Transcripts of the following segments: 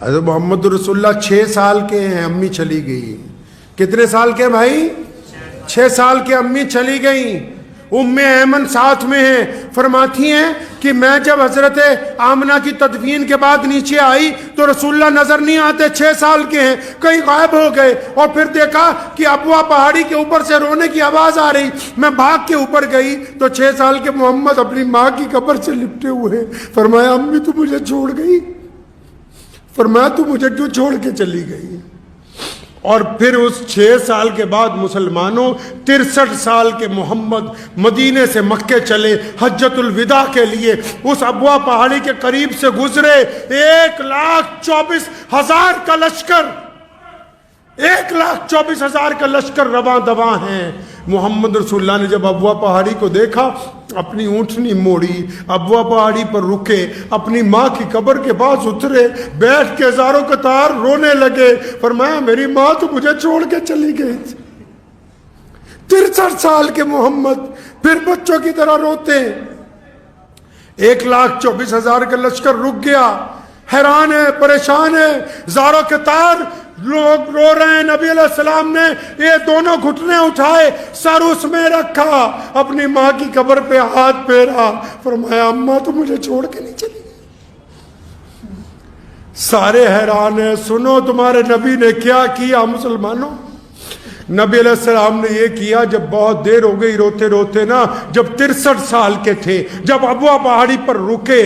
حضرت محمد رسول اللہ 6 سال کے ہیں، امی چلی گئی. کتنے سال کے بھائی؟ 6 سال کے. امی چلی گئیں. ام ایمن ساتھ میں ہیں. فرماتی ہیں کہ میں جب حضرت آمنہ کی تدفین کے بعد نیچے آئی تو رسول اللہ نظر نہیں آتے، 6 سال کے ہیں، کہیں غائب ہو گئے. اور پھر دیکھا کہ ابوا پہاڑی کے اوپر سے رونے کی آواز آ رہی. میں بھاگ کے اوپر گئی تو 6 سال کے محمد اپنی ماں کی قبر سے لپٹے ہوئے. فرمایا امی تو مجھے چھوڑ گئی. فرمایا تو مجھے کیوں چھوڑ کے چلی گئی؟ اور پھر اس 6 سال کے بعد مسلمانوں 63 سال کے محمد مدینے سے مکے چلے حجۃ الوداع کے لیے. اس ابوا پہاڑی کے قریب سے گزرے. 1,24,000 کا لشکر، 1,24,000 کا لشکر رواں دواں ہیں. محمد رسول اللہ نے جب ابوا پہاڑی کو دیکھا اپنی اونٹنی موڑی، ابوا پہاڑی پر رکے، اپنی ماں کی قبر کے پاس اترے، بیٹھ کے ہزاروں قطار رونے لگے. فرمایا میری ماں تو مجھے چھوڑ کے چلی گئی تھی. 63 سال کے محمد پھر بچوں کی طرح روتے. 1,24,000 کا لشکر رک گیا. حیران ہے، پریشان ہے، ہزاروں قطار لوگ رو رہے ہیں. نبی علیہ السلام نے یہ دونوں گھٹنے اٹھائے، سر اس میں رکھا، اپنی ماں کی قبر پہ ہاتھ پھیرا. فرمایا اماں تو مجھے چھوڑ کے نہیں چلی گئی. سارے حیران ہیں. سنو تمہارے نبی نے کیا کیا مسلمانوں. نبی علیہ السلام نے یہ کیا جب بہت دیر ہو گئی روتے روتے نا، جب 63 سال کے تھے، جب ابوا پہاڑی پر رکے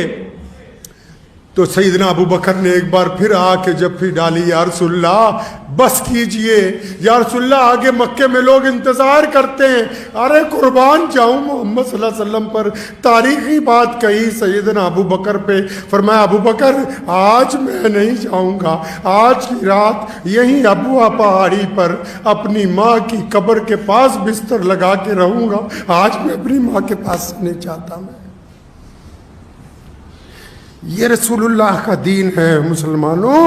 تو سیدنا ابو بکر نے ایک بار پھر آ کے جپھی ڈالی. یا رسول اللہ بس کیجئے، یا رسول اللہ آگے مکے میں لوگ انتظار کرتے ہیں. ارے قربان جاؤں محمد صلی اللہ علیہ وسلم پر. تاریخی بات کہی سیدنا ابو بکر پہ. فرمایا ابو بکر آج میں نہیں جاؤں گا، آج کی رات یہیں ابوا پہاڑی پر اپنی ماں کی قبر کے پاس بستر لگا کے رہوں گا. آج میں اپنی ماں کے پاس نہیں چاہتا. میں یہ رسول اللہ کا دین ہے مسلمانوں.